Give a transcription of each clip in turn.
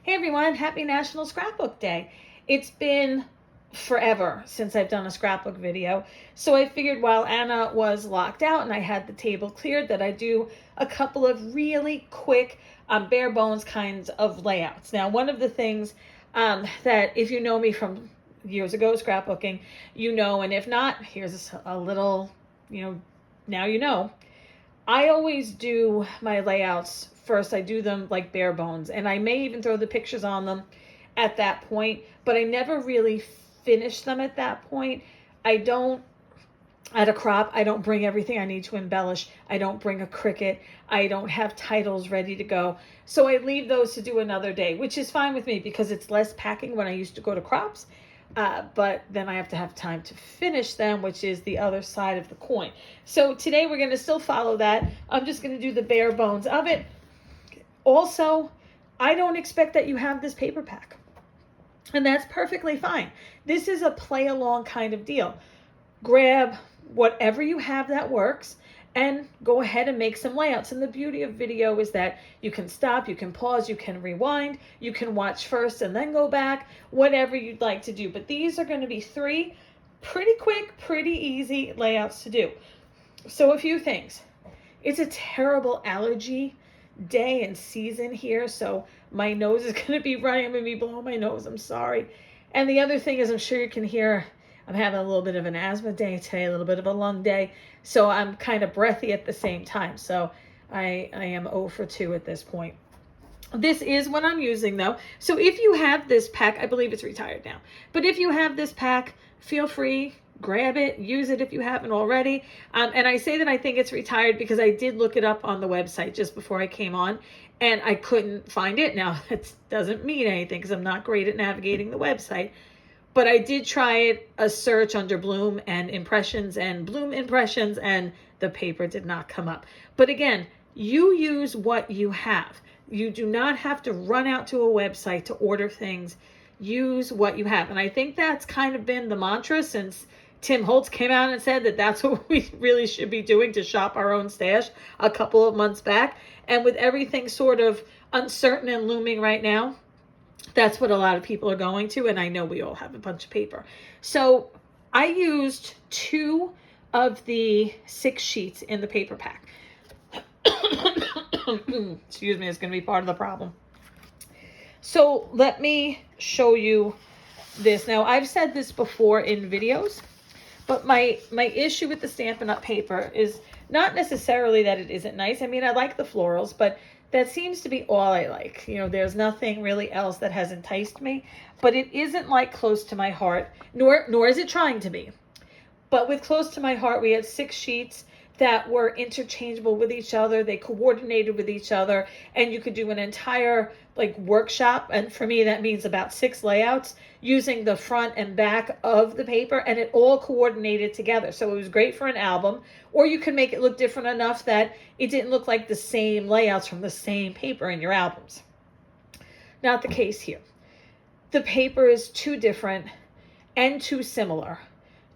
Hey everyone, happy National Scrapbook Day. It's been forever since I've done a scrapbook video, so I figured while Anna was locked out and I had the table cleared that I'd do a couple of really quick, bare bones kinds of layouts. Now, one of the things that if you know me from years ago scrapbooking, you know, and if not, here's a little, now you know. I always do my layouts first. I do them like bare bones, and I may even throw the pictures on them at that point, but I never really finish them at that point. I don't, at a crop, I don't bring everything I need to embellish. I don't bring a Cricut. I don't have titles ready to go. So I leave those to do another day, which is fine with me because it's less packing when I used to go to crops. But then I have to have time to finish them, which is the other side of the coin. So today we're going to still follow that. I'm just going to do the bare bones of it. Also, I don't expect that you have this paper pack, and that's perfectly fine. This is a play along kind of deal. Grab whatever you have that works and go ahead and make some layouts. And the beauty of video is that you can stop, you can pause, you can rewind, you can watch first and then go back, whatever you'd like to do. But these are going to be 3 pretty quick, pretty easy layouts to do. So a few things. It's a terrible allergy day and season here, so my nose is going to be running. I'm going to be blowing my nose. I'm sorry. And the other thing is, I'm sure you can hear, I'm having a little bit of an asthma day today, a little bit of a lung day, so I'm kind of breathy at the same time. So I am 0 for 2 at this point. This is what I'm using though. So if you have this pack, I believe it's retired now, but if you have this pack, feel free, grab it, use it if you haven't already. And I say that I think it's retired because I did look it up on the website just before I came on and I couldn't find it. Now, that doesn't mean anything because I'm not great at navigating the website. But I did try a search under Bloom impressions, and the paper did not come up. But again, you use what you have. You do not have to run out to a website to order things. Use what you have. And I think that's kind of been the mantra since Tim Holtz came out and said that that's what we really should be doing, to shop our own stash a couple of months back. And with everything sort of uncertain and looming right now, that's what a lot of people are going to, and I know we all have a bunch of paper. So I used 2 of the 6 sheets in the paper pack. Excuse me, it's going to be part of the problem. So let me show you this. Now, I've said this before in videos, but my issue with the Stampin' Up! Paper is not necessarily that it isn't nice. I mean, I like the florals, but that seems to be all I like. There's nothing really else that has enticed me, but it isn't like close to my heart, nor is it trying to be. But with close to my heart, we had 6 sheets that were interchangeable with each other. They coordinated with each other, and you could do an entire workshop. And for me, that means about 6 layouts using the front and back of the paper, and it all coordinated together. So it was great for an album, or you can make it look different enough that it didn't look like the same layouts from the same paper in your albums. Not the case here. The paper is too different and too similar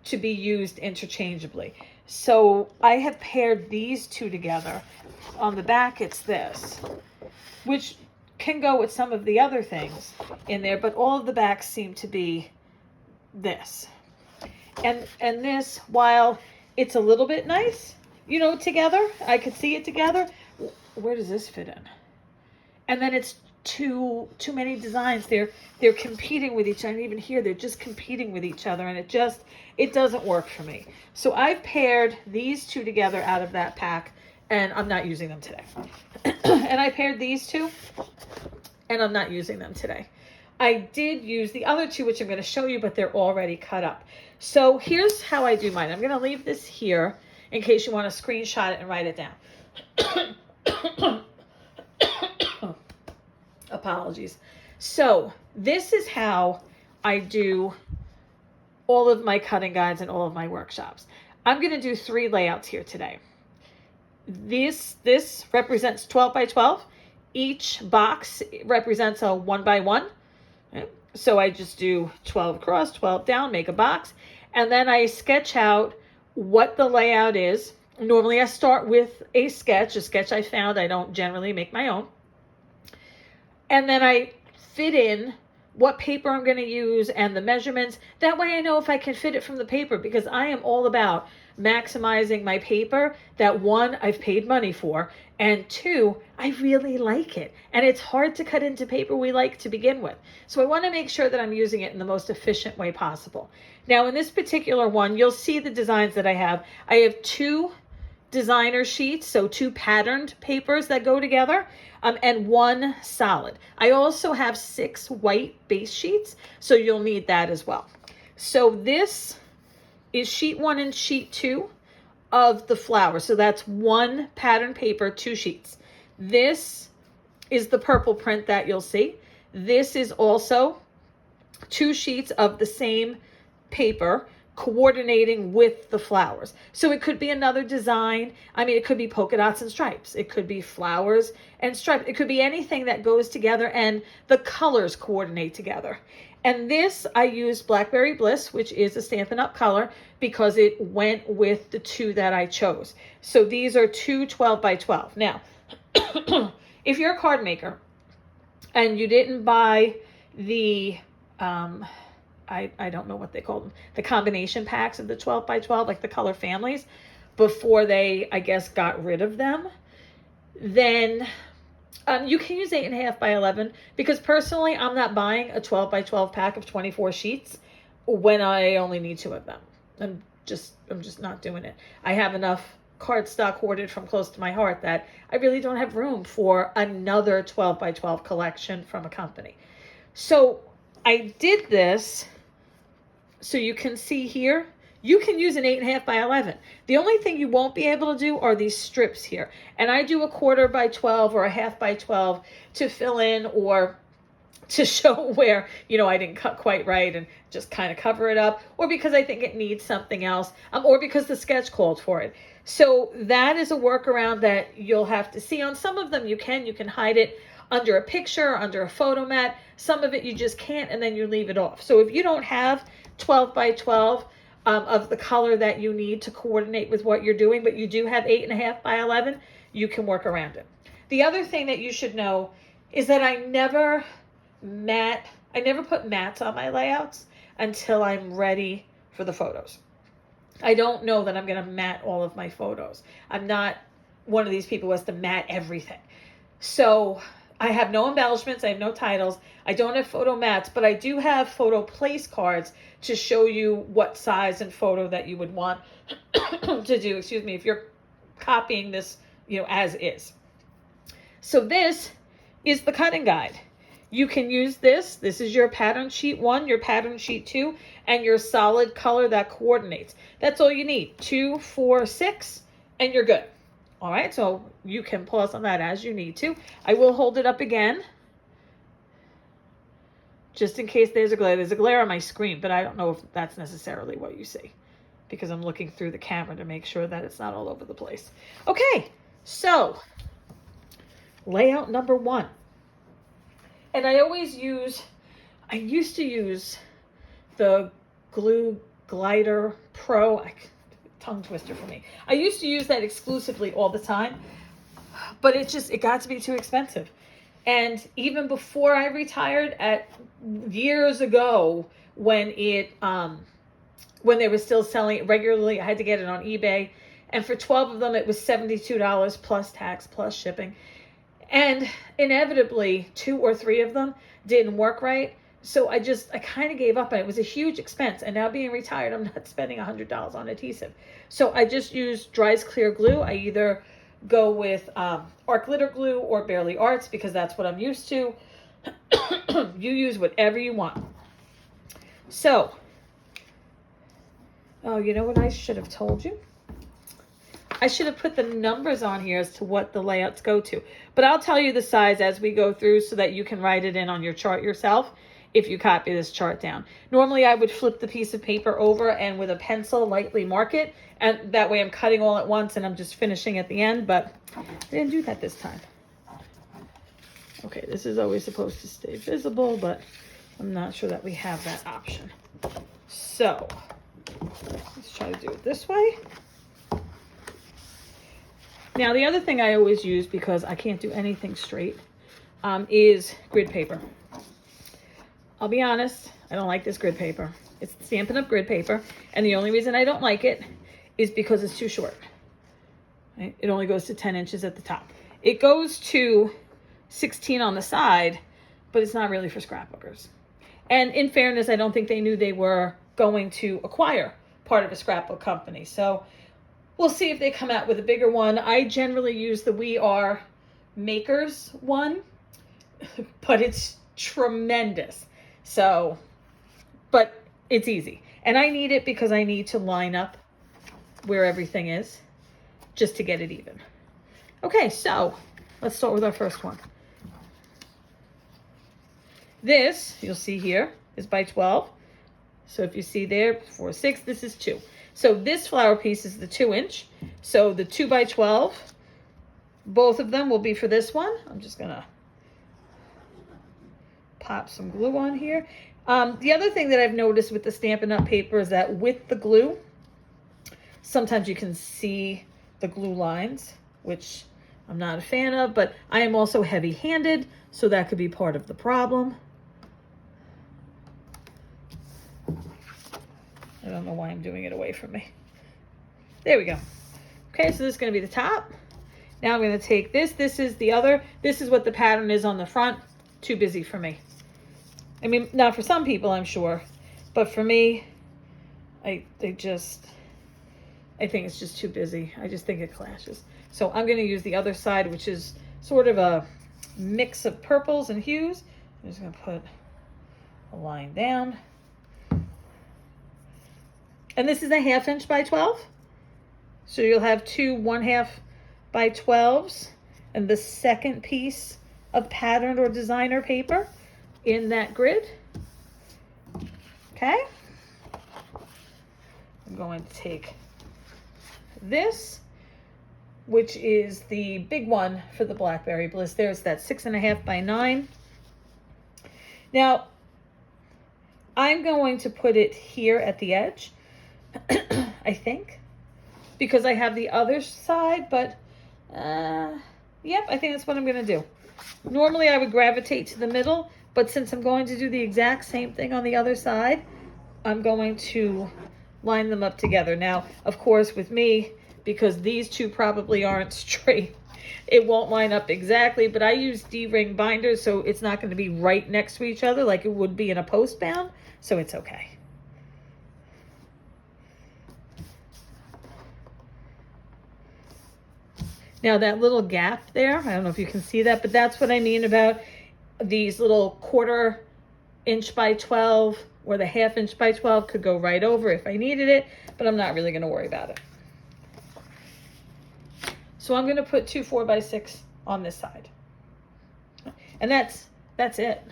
to be used interchangeably. So I have paired these 2 together. On the back, it's this, which can go with some of the other things in there, but all of the backs seem to be this. And this, while it's a little bit nice, together, I could see it together. Where does this fit in? And then it's too many designs. They're competing with each other. And even here, they're just competing with each other, and it doesn't work for me. So I've paired these 2 together out of that pack, and I'm not using them today. And I paired these 2, and I'm not using them today. I did use the other 2, which I'm going to show you, but they're already cut up. So here's how I do mine. I'm going to leave this here in case you want to screenshot it and write it down. Apologies. So this is how I do all of my cutting guides and all of my workshops. I'm going to do 3 layouts here today. This represents 12 by 12. Each box represents a 1 by 1. Okay? So I just do 12 across, 12 down, make a box, and then I sketch out what the layout is. Normally I start with a sketch I found. I don't generally make my own. And then I fit in what paper I'm going to use and the measurements. That way I know if I can fit it from the paper, because I am all about maximizing my paper that, one, I've paid money for, and two, I really like it. And it's hard to cut into paper we like to begin with. So I want to make sure that I'm using it in the most efficient way possible. Now in this particular one, you'll see the designs that I have. I have 2 designer sheets, so 2 patterned papers that go together, and 1 solid. I also have 6 white base sheets, so you'll need that as well. So this is sheet 1 and sheet 2 of the flower. So that's 1 pattern paper, 2 sheets. This is the purple print that you'll see. This is also 2 sheets of the same paper coordinating with the flowers. So it could be another design. I mean, it could be polka dots and stripes. It could be flowers and stripes. It could be anything that goes together and the colors coordinate together. And this, I used Blackberry Bliss, which is a Stampin' Up! Color, because it went with the 2 that I chose. So these are 2 12 by 12. Now, if you're a card maker and you didn't buy the, I don't know what they call them, the combination packs of the 12 by 12, like the color families, before they, I guess, got rid of them, then you can use 8.5 by 11, because personally, I'm not buying a 12 by 12 pack of 24 sheets when I only need 2 of them. I'm just not doing it. I have enough cardstock hoarded from close to my heart that I really don't have room for another 12 by 12 collection from a company. So I did this so you can see here, you can use an 8.5 by 11. The only thing you won't be able to do are these strips here. And I do a 1/4 by 12 or a 1/2 by 12 to fill in, or to show where, you know, I didn't cut quite right and just kind of cover it up, or because I think it needs something else, or because the sketch called for it. So that is a workaround that you'll have to see. On some of them you can hide it under a picture, under a photo mat. Some of it you just can't, and then you leave it off. So if you don't have 12 by 12 of the color that you need to coordinate with what you're doing, but you do have 8.5 by 11, you can work around it. The other thing that you should know is that I never put mats on my layouts until I'm ready for the photos. I don't know that I'm going to mat all of my photos. I'm not one of these people who has to mat everything. So I have no embellishments. I have no titles. I don't have photo mats, but I do have photo place cards to show you what size and photo that you would want to do, if you're copying this, as is. So this is the cutting guide. You can use this. This is your pattern sheet 1, your pattern sheet 2, and your solid color that coordinates. That's all you need. 2, 4, 6, and you're good. All right, so you can pause on that as you need to. I will hold it up again, just in case there's a glare. There's a glare on my screen, but I don't know if that's necessarily what you see, because I'm looking through the camera to make sure that it's not all over the place. Okay, so layout number 1. And I used to use the Glue Glider Pro, tongue twister for me. I used to use that exclusively all the time, but it got to be too expensive. And even before I retired, years ago, when they were still selling it regularly, I had to get it on eBay. And for 12 of them, it was $72 plus tax, plus shipping. And inevitably, 2 or 3 of them didn't work right. So I kind of gave up, and it was a huge expense. And now being retired, I'm not spending $100 on adhesive. So I just use Dries Clear Glue. I either go with Art Glitter Glue or Barely Arts, because that's what I'm used to. You use whatever you want. So, you know what I should have told you? I should have put the numbers on here as to what the layouts go to. But I'll tell you the size as we go through so that you can write it in on your chart yourself if you copy this chart down. Normally I would flip the piece of paper over and with a pencil lightly mark it. And that way I'm cutting all at once and I'm just finishing at the end. But I didn't do that this time. Okay, this is always supposed to stay visible, but I'm not sure that we have that option. So let's try to do it this way. Now, the other thing I always use, because I can't do anything straight, is grid paper. I'll be honest, I don't like this grid paper. It's Stampin' Up! Grid paper, and the only reason I don't like it is because it's too short. Right? It only goes to 10 inches at the top. It goes to 16 on the side, but it's not really for scrapbookers. And in fairness, I don't think they knew they were going to acquire part of a scrapbook company. So we'll see if they come out with a bigger one. I generally use the We Are Makers one, but it's tremendous. So, but it's easy. And I need it because I need to line up where everything is just to get it even. Okay, so let's start with our first one. This, you'll see here, is by 12. So if you see there, 4, 6, this is 2. So this flower piece is the 2-inch. So the 2 by 12, both of them will be for this one. I'm just gonna pop some glue on here. The other thing that I've noticed with the Stampin' Up! Paper is that with the glue, sometimes you can see the glue lines, which I'm not a fan of, but I am also heavy-handed, so that could be part of the problem. I don't know why I'm doing it away from me. There we go. Okay, so this is going to be the top. Now I'm going to take this. This is the other. This is what the pattern is on the front. Too busy for me. I mean, not for some people, I'm sure, but for me, I think it's just too busy. I just think it clashes. So I'm going to use the other side, which is sort of a mix of purples and hues. I'm just going to put a line down. And this is a 1/2 inch by 12. So you'll have 2 1/2 by 12s and the second piece of patterned or designer paper in that grid. Okay. I'm going to take this, which is the big one for the Blackberry Bliss. There's that 6.5 by 9. Now, I'm going to put it here at the edge, I think, because I have the other side, but yep, I think that's what I'm going to do. Normally I would gravitate to the middle, but since I'm going to do the exact same thing on the other side, I'm going to line them up together. Now, of course, with me, because these two probably aren't straight, it won't line up exactly, but I use D-ring binders, so it's not going to be right next to each other like it would be in a post bound, so it's okay. Now that little gap there, I don't know if you can see that, but that's what I mean about these little 1/4 inch by 12, or the 1/2 inch by 12 could go right over if I needed it, but I'm not really going to worry about it. So I'm going to put 2 4 by 6 on this side. And that's it.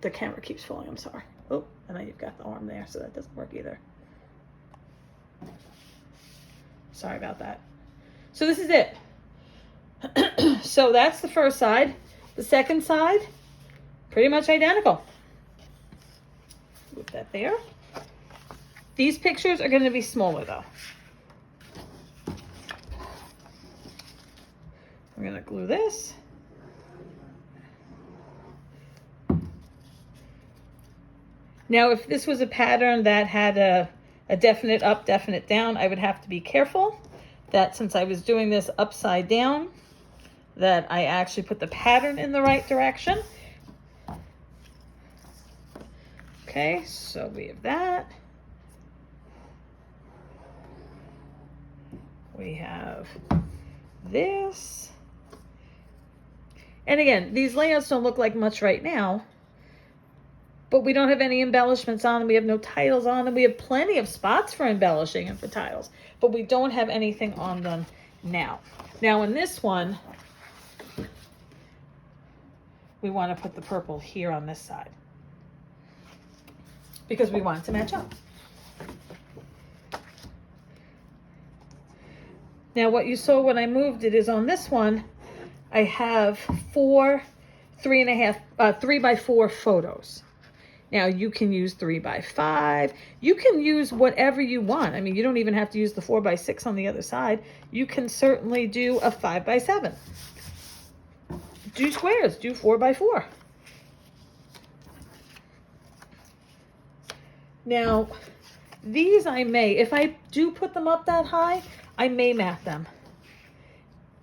The camera keeps falling, I'm sorry. Oh, and then you've got the arm there, so that doesn't work either. Sorry about that. So this is it. So that's the first side. The second side, pretty much identical. Put that there. These pictures are going to be smaller though. We're going to glue this. Now, if this was a pattern that had a definite up, definite down, I would have to be careful that since I was doing this upside down, that I actually put the pattern in the right direction. Okay, so we have that. We have this. And again, these layouts don't look like much right now, but we don't have any embellishments on them. We have no titles on them. We have plenty of spots for embellishing and for titles, but we don't have anything on them now. Now in this one, we want to put the purple here on this side because we want it to match up. Now what you saw when I moved it is on this one, I have 4 3 by 4 photos. Now you can use 3 by 5. You can use whatever you want. I mean, you don't even have to use the 4 by 6 on the other side. You can certainly do a 5 by 7. Do squares, do 4 by 4. Now, these I may, if I do put them up that high, I may mat them.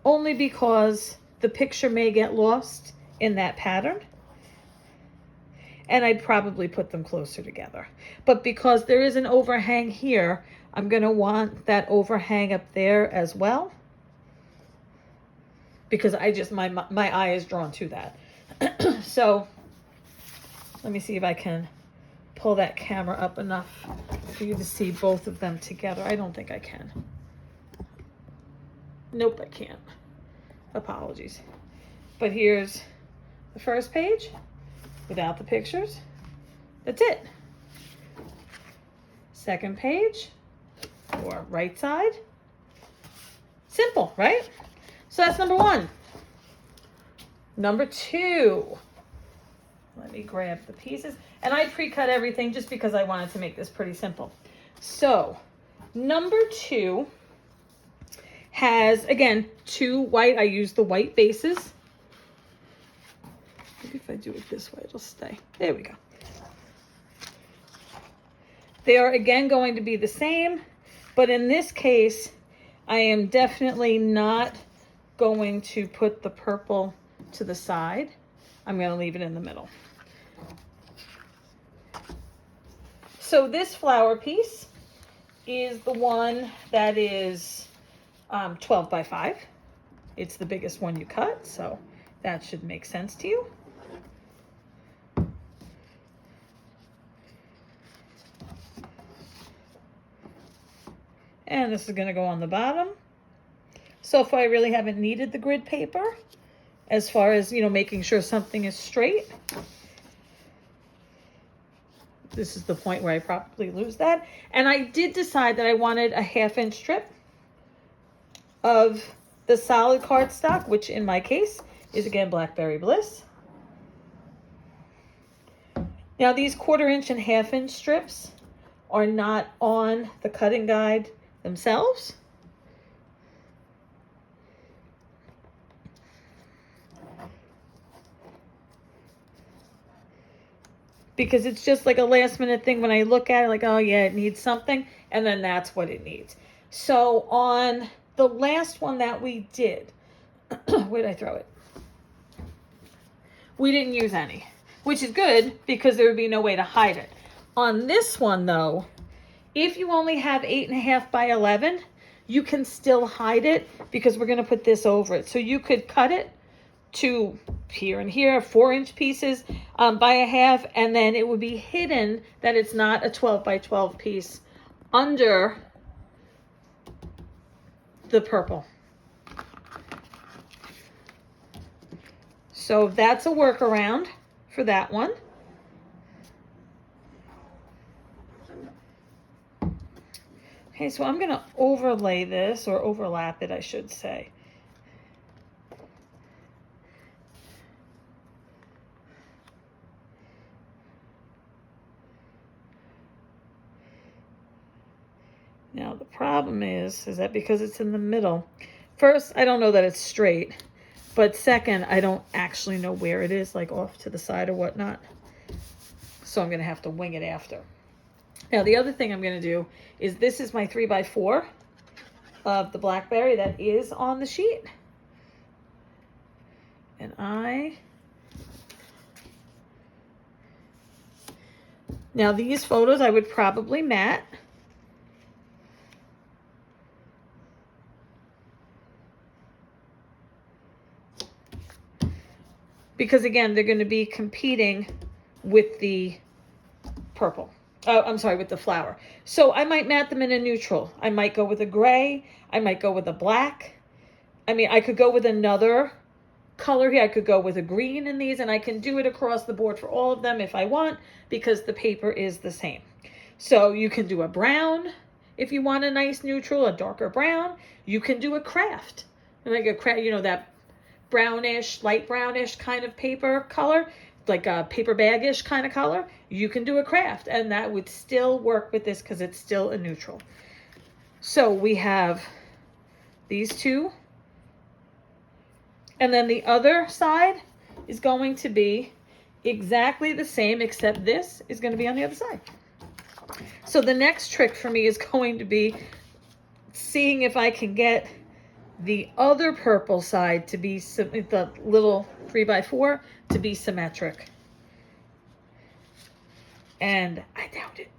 Only because the picture may get lost in that pattern. And I'd probably put them closer together. But because there is an overhang here, I'm going to want that overhang up there as well. Because my eye is drawn to that. So let me see if I can pull that camera up enough for you to see both of them together. I don't think I can. Nope, I can't. Apologies. But here's the first page without the pictures. That's it. Second page, or right side. Simple, right? So that's number one. Number two, let me grab the pieces. And I pre-cut everything just because I wanted to make this pretty simple. So number two has, again, two white. I use the white bases. Maybe if I do it this way, it'll stay. There we go. They are, again, going to be the same. But in this case, I am definitely not going to put the purple to the side. I'm going to leave it in the middle. So this flower piece is the one that is 12 by 5. It's the biggest one you cut, so that should make sense to you. And this is going to go on the bottom. So far, I really haven't needed the grid paper as far as, making sure something is straight. This is the point where I probably lose that. And I did decide that I wanted a 1/2 inch strip of the solid cardstock, which in my case is, again, Blackberry Bliss. Now, these 1/4 inch and 1/2 inch strips are not on the cutting guide themselves. Because it's just like a last minute thing when I look at it, like, oh yeah, it needs something, and then that's what it needs. So on the last one that we did, where did I throw it? We didn't use any, which is good because there would be no way to hide it. On this one though, if you only have 8.5 by 11, you can still hide it because we're gonna put this over it. So you could cut it to here and here, 4-inch pieces by 1/2, and then it would be hidden that it's not a 12 by 12 piece under the purple. So that's a workaround for that one. Okay, so I'm gonna overlay this, or overlap it, I should say. Now the problem is that because it's in the middle, first, I don't know that it's straight, but second, I don't actually know where it is, like off to the side or whatnot. So I'm gonna have to wing it after. Now the other thing I'm gonna do is, this is my 3x4 of the Blackberry that is on the sheet. And now these photos I would probably mat. Because again, they're going to be competing with the purple. Oh, I'm sorry, with the flower. So I might mat them in a neutral. I might go with a gray. I might go with a black. I mean, I could go with another color here. I could go with a green in these, and I can do it across the board for all of them if I want, because the paper is the same. So you can do a brown if you want a nice neutral, a darker brown. You can do a craft. Like a craft, that brownish, light brownish kind of paper color, like a paper bag-ish kind of color. You can do a craft, and that would still work with this because it's still a neutral. So we have these two, and then the other side is going to be exactly the same, except this is going to be on the other side. So the next trick for me is going to be seeing if I can get the other purple side to be, the little 3x4 to be symmetric. And I doubt it.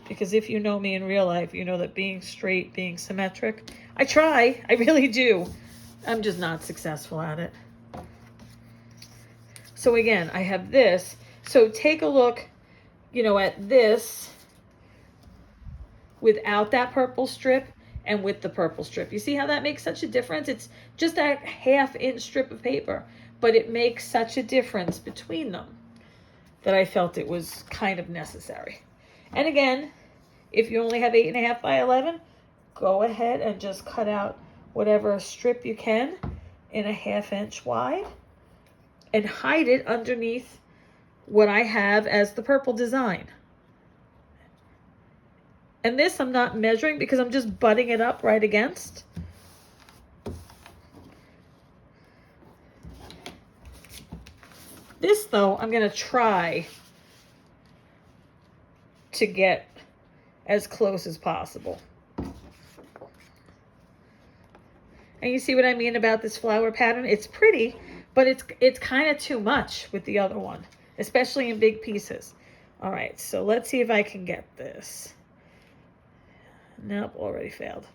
Because if you know me in real life, you know that being straight, being symmetric, I try, I really do. I'm just not successful at it. So again, I have this. So take a look, you know, at this without that purple strip and with the purple strip. You see how that makes such a difference? It's just a 1/2 inch strip of paper, but it makes such a difference between them that I felt it was kind of necessary. And again, if you only have 8.5 by 11, go ahead and just cut out whatever strip you can in a 1/2 inch wide and hide it underneath what I have as the purple design. And this I'm not measuring because I'm just butting it up right against. This though, I'm gonna try to get as close as possible. And you see what I mean about this flower pattern? It's pretty, but it's kind of too much with the other one, especially in big pieces. All right, so let's see if I can get this. Nope, already failed.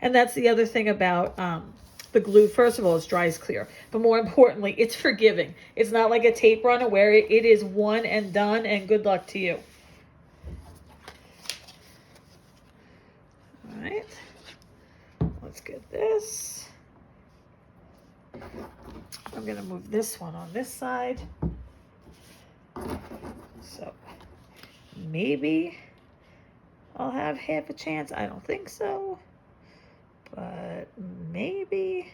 And that's the other thing about the glue. First of all, it dries clear, but more importantly, it's forgiving. It's not like a tape runner where it is one and done and good luck to you. All right, let's get this. I'm gonna move this one on this side. So maybe I'll have half a chance. I don't think so, but maybe.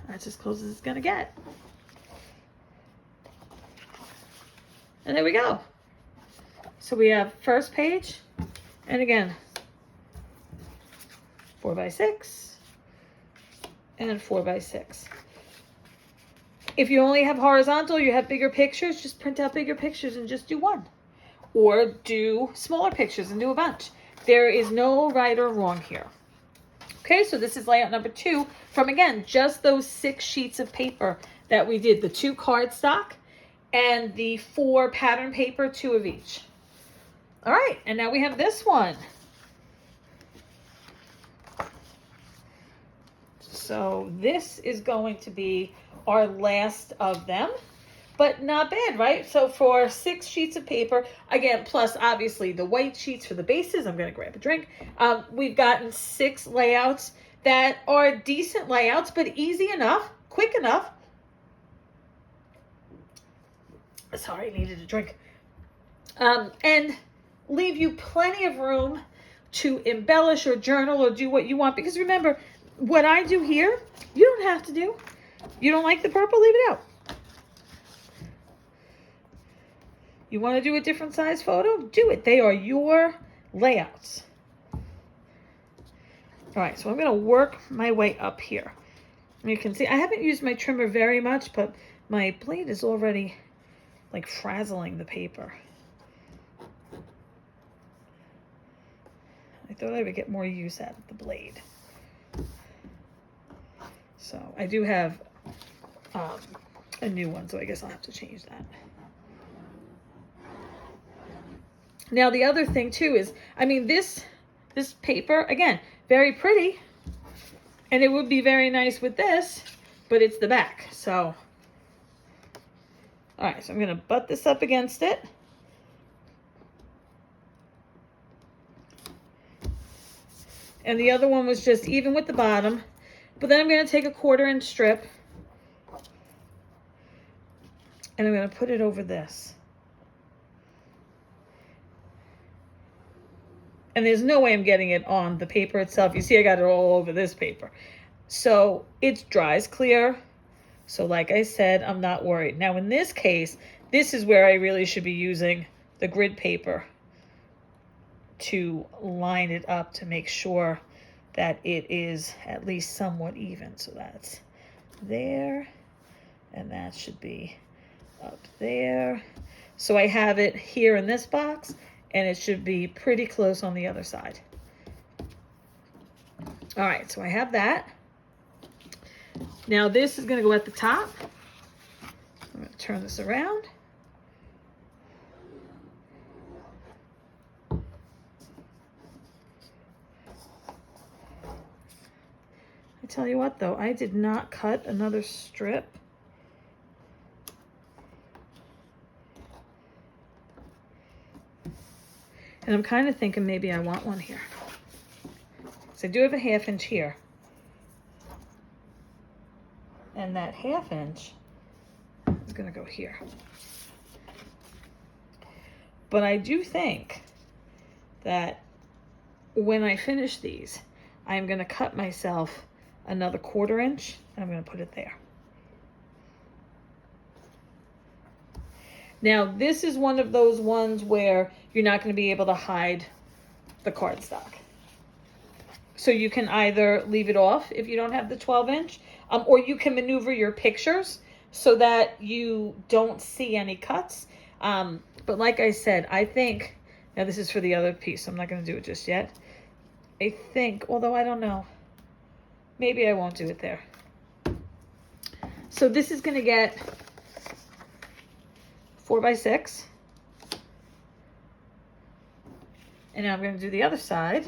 That's as close as it's gonna get. And there we go. So we have first page, and again, 4x6 and 4x6. If you only have horizontal, you have bigger pictures, just print out bigger pictures and just do one. Or do smaller pictures and do a bunch. There is no right or wrong here. Okay, so this is layout number 2 from, again, just those 6 sheets of paper that we did. The 2 cardstock and the 4 pattern paper, 2 of each. All right, and now we have this one. So this is going to be our last of them, but not bad, right? So for 6 sheets of paper, again, plus obviously the white sheets for the bases, I'm gonna grab a drink. We've gotten 6 layouts that are decent layouts, but easy enough, quick enough. Sorry, I needed a drink. And leave you plenty of room to embellish or journal or do what you want. Because remember, what I do here, you don't have to do. You don't like the purple, leave it out. You want to do a different size photo? Do it. They are your layouts. All right, so I'm going to work my way up here. And you can see I haven't used my trimmer very much, but my blade is already like frazzling the paper. I thought I would get more use out of the blade. So I do have a new one, so I guess I'll have to change that. Now the other thing too is, I mean, this paper, again, very pretty, and it would be very nice with this, but it's the back. So, all right, so I'm gonna butt this up against it. And the other one was just even with the bottom. But then I'm going to take a 1/4 inch strip and I'm going to put it over this. And there's no way I'm getting it on the paper itself. You see, I got it all over this paper. So it dries clear. So like I said, I'm not worried. Now in this case, this is where I really should be using the grid paper to line it up to make sure that it is at least somewhat even. So that's there, and that should be up there. So I have it here in this box, and it should be pretty close on the other side. All right, so I have that. Now this is going to go at the top. I'm going to turn this around. I tell you what though, I did not cut another strip. And I'm kind of thinking maybe I want one here. So I do have a 1/2 inch here. And that 1/2 inch is going to go here. But I do think that when I finish these, I'm going to cut myself another 1/4 inch, and I'm going to put it there. Now, this is one of those ones where you're not going to be able to hide the cardstock. So you can either leave it off if you don't have the 12 inch, or you can maneuver your pictures so that you don't see any cuts. But like I said, I think, now this is for the other piece, so I'm not going to do it just yet. I think, although I don't know, maybe I won't do it there. So this is going to get 4 by 6. And now I'm going to do the other side.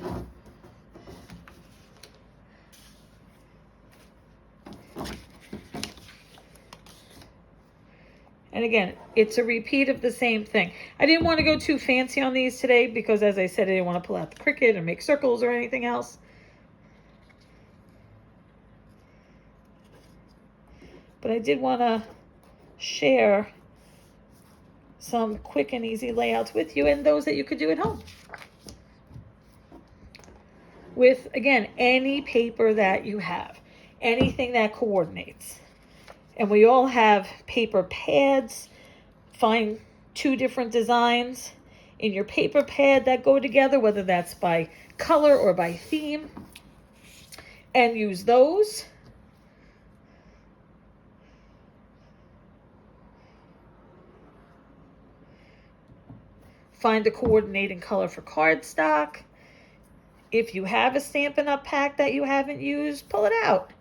And again, it's a repeat of the same thing. I didn't want to go too fancy on these today because, as I said, I didn't want to pull out the Cricut and make circles or anything else. But I did want to share some quick and easy layouts with you, and those that you could do at home. With, again, any paper that you have, anything that coordinates. And we all have paper pads. Find 2 different designs in your paper pad that go together, whether that's by color or by theme, and use those. Find a coordinating color for cardstock. If you have a Stampin' Up! Pack that you haven't used, pull it out.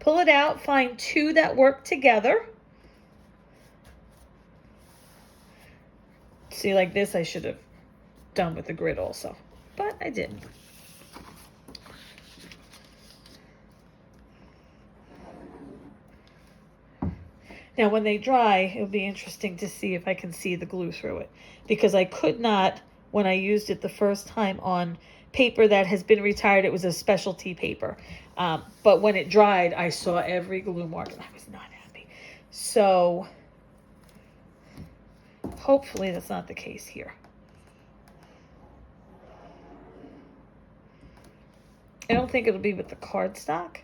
Pull it out, find 2 that work together. See, like this I should have done with the grid also, but I didn't. Now when they dry, it'll be interesting to see if I can see the glue through it, because I could not when I used it the first time on paper that has been retired. It was a specialty paper. But when it dried, I saw every glue mark and I was not happy. So hopefully that's not the case here. I don't think it'll be with the cardstock.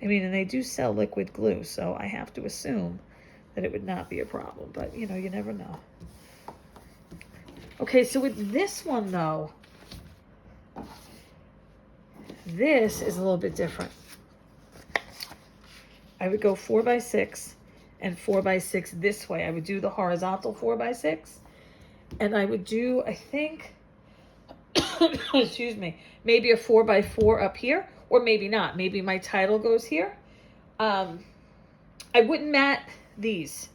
I mean, and they do sell liquid glue, so I have to assume that it would not be a problem, but you know, you never know. Okay, so with this one though, this is a little bit different. I would go 4 by 6 and 4 by 6 this way. I would do the horizontal 4 by 6, and I would do, I think, excuse me, maybe a 4 by 4 up here, or maybe not. Maybe my title goes here. I wouldn't mat these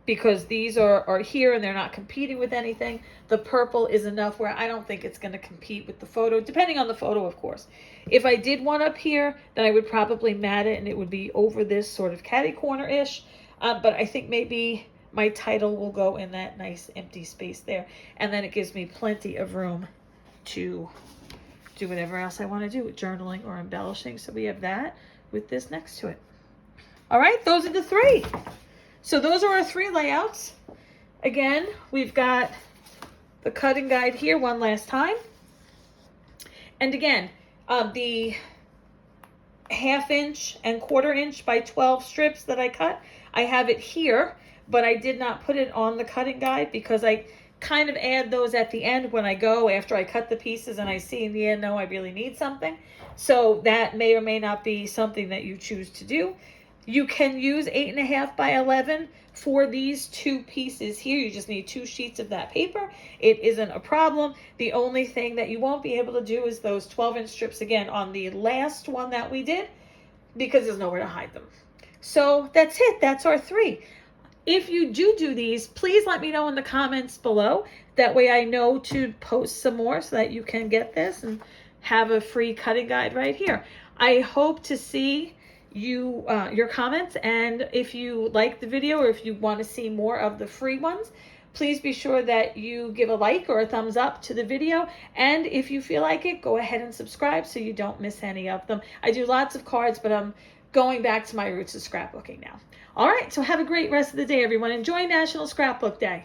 because these are here and they're not competing with anything. The purple is enough where I don't think it's going to compete with the photo, depending on the photo, of course. If I did one up here, then I would probably mat it and it would be over this sort of catty corner-ish. But I think maybe my title will go in that nice empty space there. And then it gives me plenty of room to do whatever else I want to do, journaling or embellishing. So we have that with this next to it. All right, those are the 3. So those are our 3 layouts. Again, we've got the cutting guide here one last time. And again, the 1/2 inch and 1/4 inch by 12 strips that I cut, I have it here, but I did not put it on the cutting guide because I kind of add those at the end when I go after I cut the pieces and I see in the end, no, I really need something. So that may or may not be something that you choose to do. You can use 8.5 by 11 for these two pieces here. You just need 2 sheets of that paper. It isn't a problem. The only thing that you won't be able to do is those 12-inch strips again on the last one that we did, because there's nowhere to hide them. So that's it. That's our 3. If you do these, please let me know in the comments below. That way I know to post some more so that you can get this and have a free cutting guide right here. I hope to see your comments, and if you like the video or if you want to see more of the free ones, please be sure that you give a like or a thumbs up to the video, and if you feel like it, go ahead and subscribe so you don't miss any of them. I do lots of cards, but I'm going back to my roots of scrapbooking now. All right, so have a great rest of the day, everyone. Enjoy National Scrapbook Day.